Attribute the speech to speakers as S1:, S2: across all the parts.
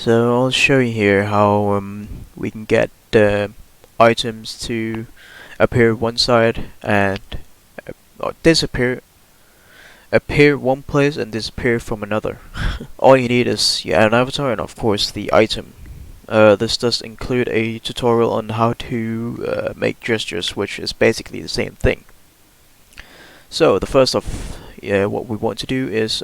S1: So I'll show you here how we can get the items to appear one side and appear one place and disappear from another. All you need is an avatar and of course the item. This does include a tutorial on how to make gestures, which is basically the same thing. So the first of what we want to do is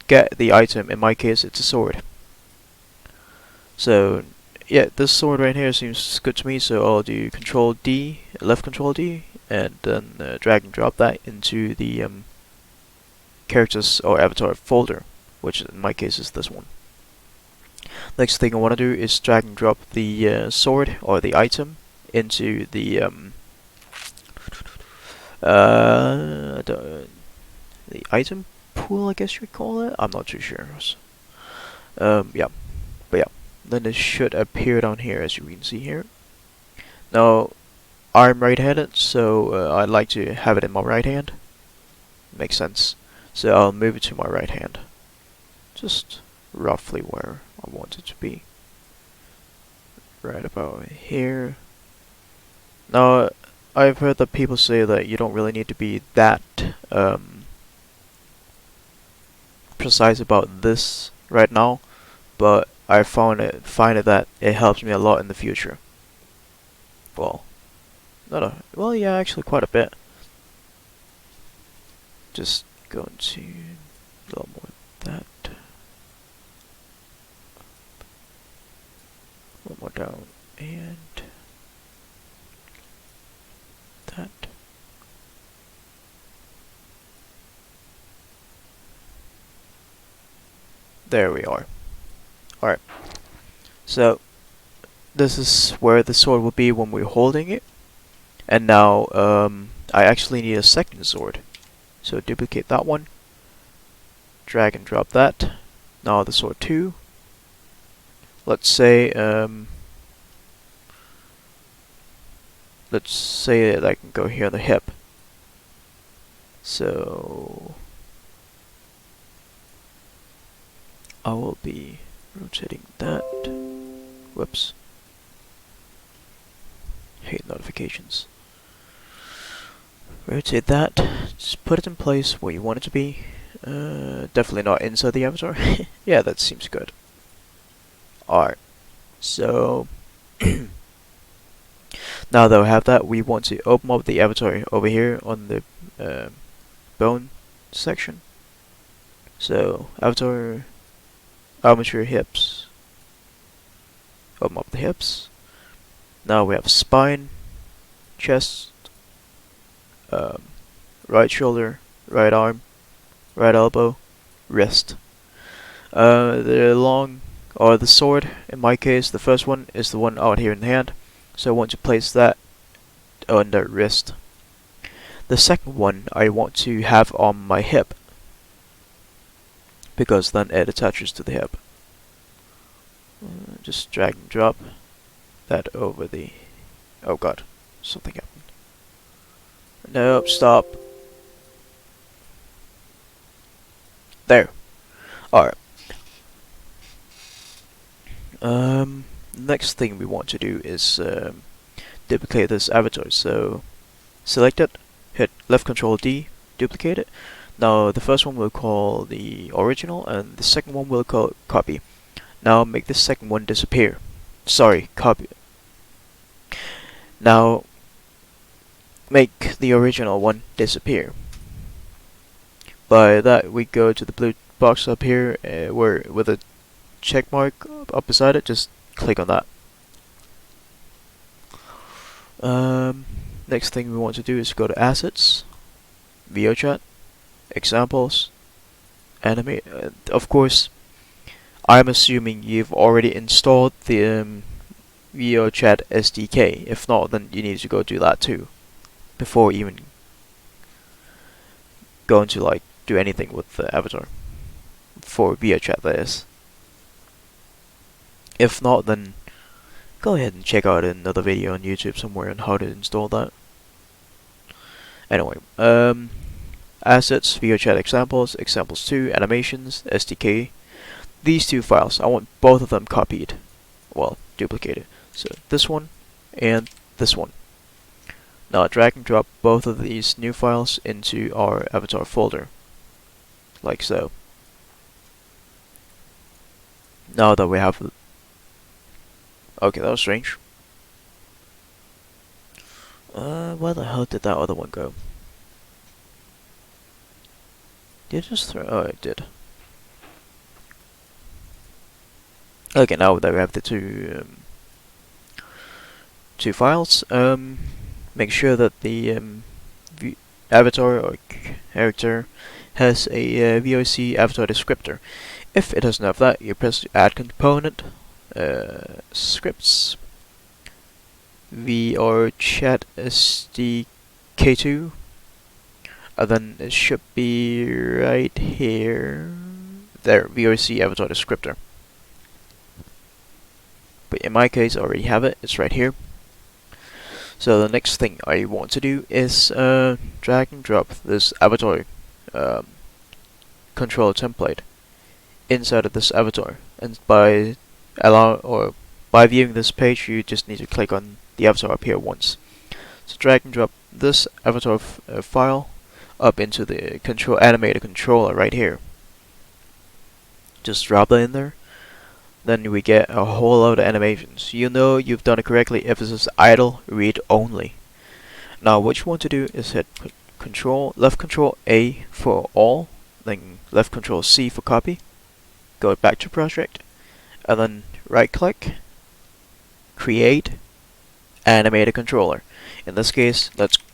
S1: get the item. In my case, it's a sword. So yeah, this sword right here seems good to me. So I'll do Control D, left Control D, and then drag and drop that into the characters or avatar folder, which in my case is this one. Next thing I want to do is drag and drop the sword or the item into the item pool, I guess you would call it. I'm not too sure. Yeah, but yeah, then it should appear down here, as you can see here. Now, I'm right-handed, so I'd like to have it in my right hand. Makes sense. So I'll move it to my right hand, just roughly where I want it to be. Right about here. Now, I've heard that people say that you don't really need to be that precise about this right now, but I find it that it helps me a lot in the future. Well, well, yeah, actually quite a bit. Just going to a little more of that. A little more down and that. There we are. Alright. So, this is where the sword will be when we're holding it. And now, I actually need a second sword. So duplicate that one. Drag and drop that. Now the sword 2. Let's say that I can go here on the hip. So I will be rotating that. Whoops. Hate notifications. Rotate that. Just put it in place where you want it to be. Definitely not inside the avatar. Yeah, that seems good. Alright. So now that we have that, we want to open up the avatar over here on the bone section. So avatar, armature, hips. Open up the hips. Now we have spine, chest, right shoulder, right arm, right elbow, wrist. The sword, in my case, the first one is the one out here in the hand, so I want to place that on the wrist. The second one I want to have on my hip, because then it attaches to the hip. Just drag and drop that over the... Oh god, something happened. Nope, stop. There. Alright. Next thing we want to do is duplicate this avatar. So select it, hit left Control D, duplicate it. Now the first one we'll call the original, and the second one we'll call copy. Now make the second one disappear. Sorry, copy. Now make the original one disappear. By that we go to the blue box up here where with a check mark up beside it, just click on that. Next thing we want to do is go to assets, VRchat, examples, animate. Of course, I'm assuming you've already installed the VRchat SDK. If not, then you need to go do that too before even going to do anything with the avatar for VRchat, that is. If not, then go ahead and check out another video on YouTube somewhere on how to install that. Anyway, assets, VRchat examples, examples 2, animations, SDK. these two files, I want both of them copied. Well, duplicated. So this one and this one. Now drag and drop both of these new files into our avatar folder, like so. Now that we have... Okay, that was strange. Where the hell did that other one go? Did it just throw... Oh, it did. Okay, now that we have the two files, make sure that the avatar or character has a VOC avatar descriptor. If it doesn't have that, you press add component, scripts, VRchat SDK2, and then it should be right here. There, VOC avatar descriptor. But in my case, I already have it. It's right here. So the next thing I want to do is drag and drop this avatar control template inside of this avatar, and by viewing this page, you just need to click on the avatar up here once. So drag and drop this avatar file up into the animated controller right here. Just drop that in there. Then we get a whole load of animations. You know you've done it correctly if it says idle read only. Now what you want to do is hit left control A for all, then left control C for copy. Go back to project, and then right click, create animated controller. In this case,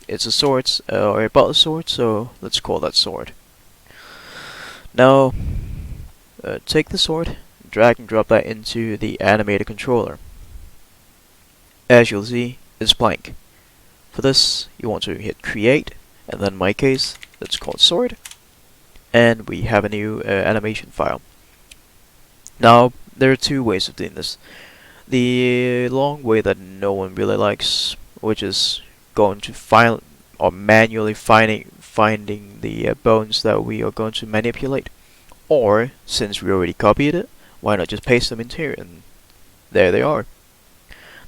S1: it's a sword or a butler sword, so let's call that sword. Now take the sword, drag and drop that into the animated controller. As you'll see, it's blank. For this, you want to hit create, and then in my case, let's call it sword, and we have a new animation file. Now, there are two ways of doing this. The long way that no one really likes, which is going to find or manually finding the bones that we are going to manipulate. Or, since we already copied it, why not just paste them into here, and there they are.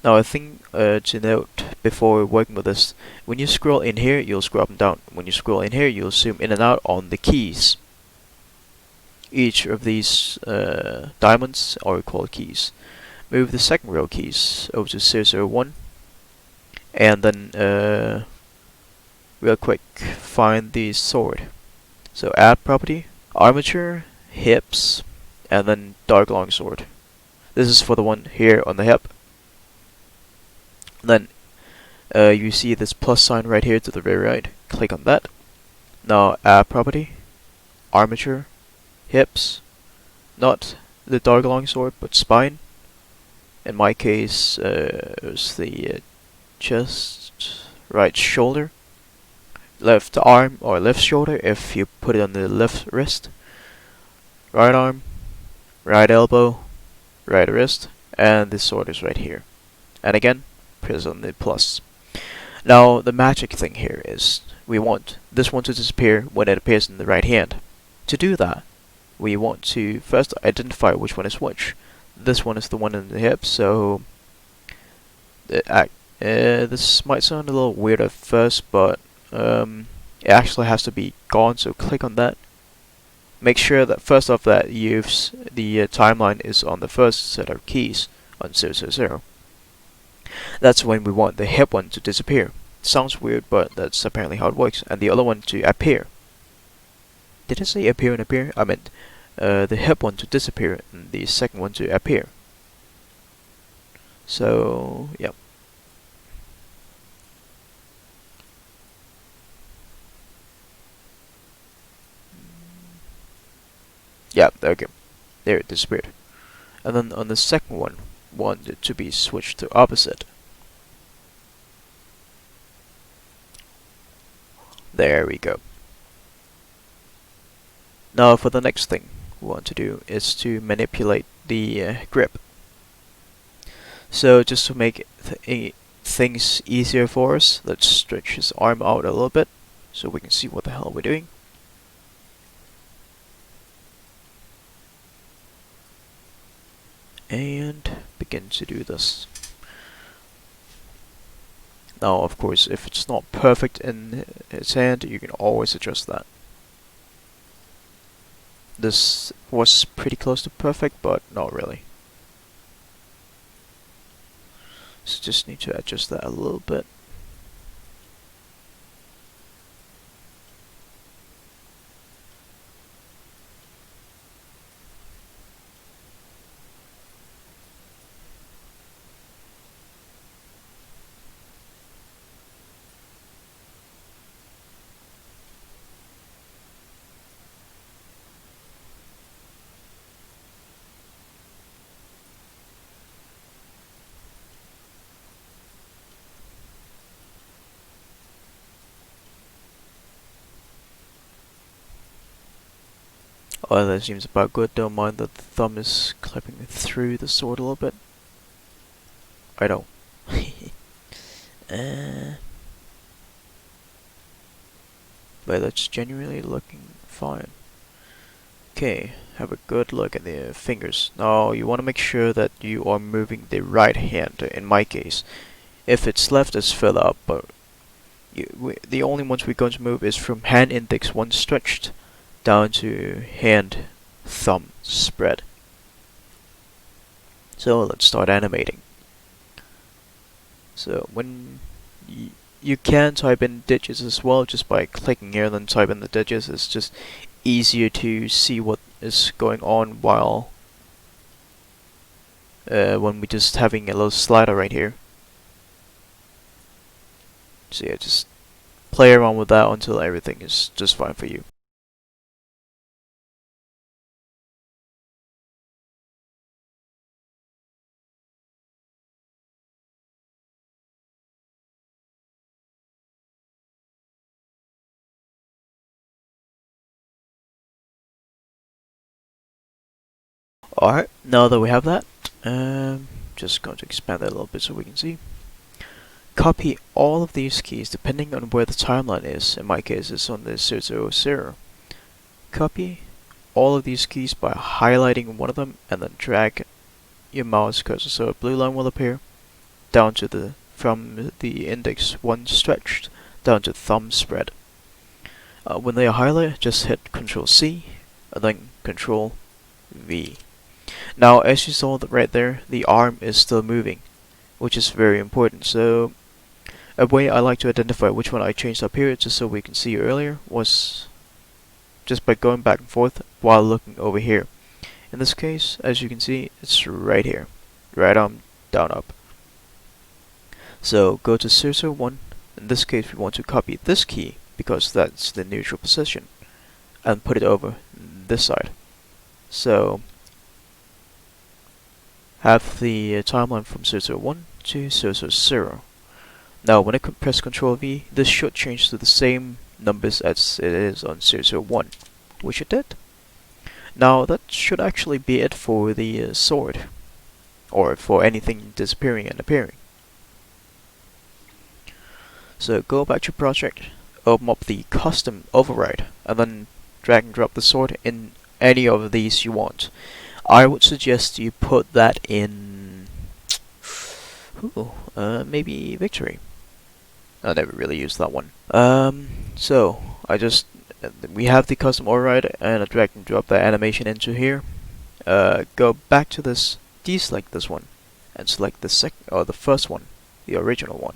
S1: Now a thing to note before working with this, when you scroll in here, you'll scroll up and down. When you scroll in here, you'll zoom in and out on the keys. Each of these diamonds are called keys. Move the second row keys over to 001, and then real quick, find the sword. So add property, armature, hips, and then dark longsword. This is for the one here on the hip. Then you see this plus sign right here to the very right. Click on that. Now add property, armature, hips, not the dark longsword but spine. In my case, it was the chest, right shoulder, left arm or left shoulder if you put it on the left wrist, right arm, right elbow, right wrist, and this sword is right here. And again, press on the plus. Now the magic thing here is we want this one to disappear when it appears in the right hand. To do that, we want to first identify which one is which. This one is the one in the hip, so this might sound a little weird at first, but it actually has to be gone, so click on that. Make sure that first off that the timeline is on the first set of keys on 000. That's when we want the hip one to disappear. Sounds weird, but that's apparently how it works. And the other one to appear. Did I say appear and appear? I meant the hip one to disappear and the second one to appear. So, yeah. Yeah, okay. There it disappeared. And then on the second one, want it to be switched to opposite. There we go. Now for the next thing we want to do is to manipulate the grip. So just to make things easier for us, let's stretch his arm out a little bit so we can see what the hell we're doing. and begin to do this. Now, of course, if it's not perfect in its hand, you can always adjust that. This was pretty close to perfect, but not really. So just need to adjust that a little bit. Oh, that seems about good. Don't mind that the thumb is clipping through the sword a little bit. I know. But that's genuinely looking fine. Okay, have a good look at the fingers. Now, you want to make sure that you are moving the right hand, in my case. If it's left, it's further up, but the only ones we're going to move is from hand index 1 stretched down to hand thumb spread. So let's start animating. So when you can type in digits as well, just by clicking here and then type in the digits. It's just easier to see what is going on while when we're just having a little slider right here. So yeah, just play around with that until everything is just fine for you. Alright, now that we have that, just going to expand that a little bit so we can see. Copy all of these keys depending on where the timeline is. In my case, it's on the 000. Copy all of these keys by highlighting one of them and then drag your mouse cursor so a blue line will appear down to the from the index 1 stretched down to thumb spread. When they are highlighted, just hit Ctrl C and then Ctrl V. Now, as you saw right there, the arm is still moving, which is very important. So a way I like to identify which one I changed up here, just so we can see earlier, was just by going back and forth while looking over here. In this case, as you can see, it's right here. Right arm, down, up. So go to 001. In this case, we want to copy this key, because that's the neutral position, and put it over this side. So have the timeline from 001 to 000. Now when I press Ctrl V, this should change to the same numbers as it is on 001, which it did. Now that should actually be it for the sword, or for anything disappearing and appearing. So go back to your project, open up the custom override, and then drag and drop the sword in any of these you want. I would suggest you put that in maybe victory. I never really used that one. So we have the custom override, and I drag and drop the animation into here. Go back to this, deselect this one, and select the first one, the original one.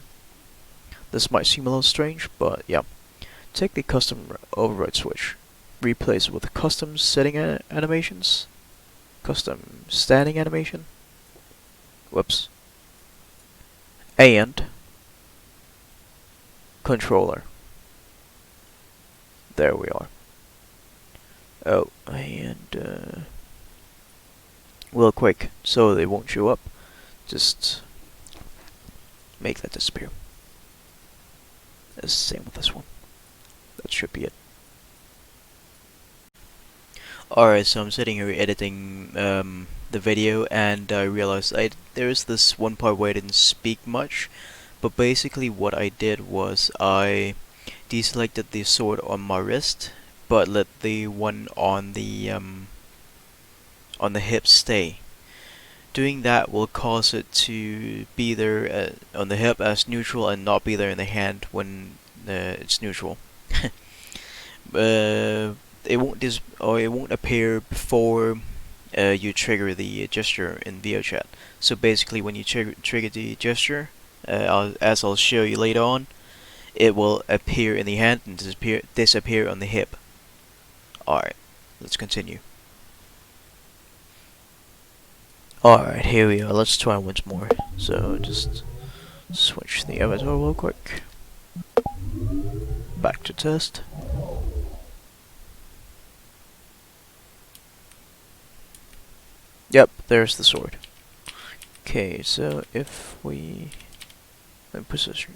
S1: This might seem a little strange, but yeah. Take the custom override switch, replace it with custom setting animations, custom standing animation, whoops, and controller. There we are. Oh, and real quick, so they won't show up, just make that disappear. It's the same with this one. That should be it. Alright, so I'm sitting here editing the video, and I realized there is this one part where I didn't speak much, but basically what I did was I deselected the sword on my wrist, but let the one on the hip stay. doing that will cause it to be there on the hip as neutral and not be there in the hand when it's neutral. uh, it won't it won't appear before you trigger the gesture in VRchat. So basically, when you trigger the gesture, as I'll show you later on, it will appear in the hand and disappear on the hip. Alright, let's continue. Alright, here we are. Let's try once more. So just switch the avatar real quick. Back to test. Yep, there's the sword. Okay, so if we position,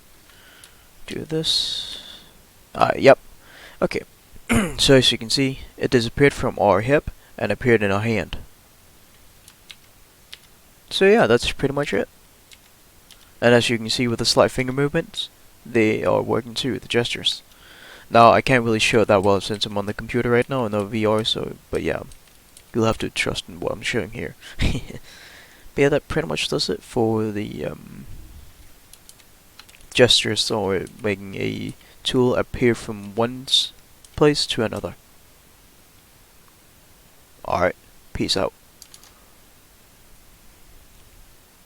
S1: do this. Yep. Okay. So as you can see, it disappeared from our hip and appeared in our hand. So yeah, that's pretty much it. And as you can see with the slight finger movements, they are working too, the gestures. Now I can't really show it that well since I'm on the computer right now and no VR, so but yeah, you'll have to trust in what I'm showing here. But yeah, that pretty much does it for the gestures or making a tool appear from one place to another. Alright, peace out.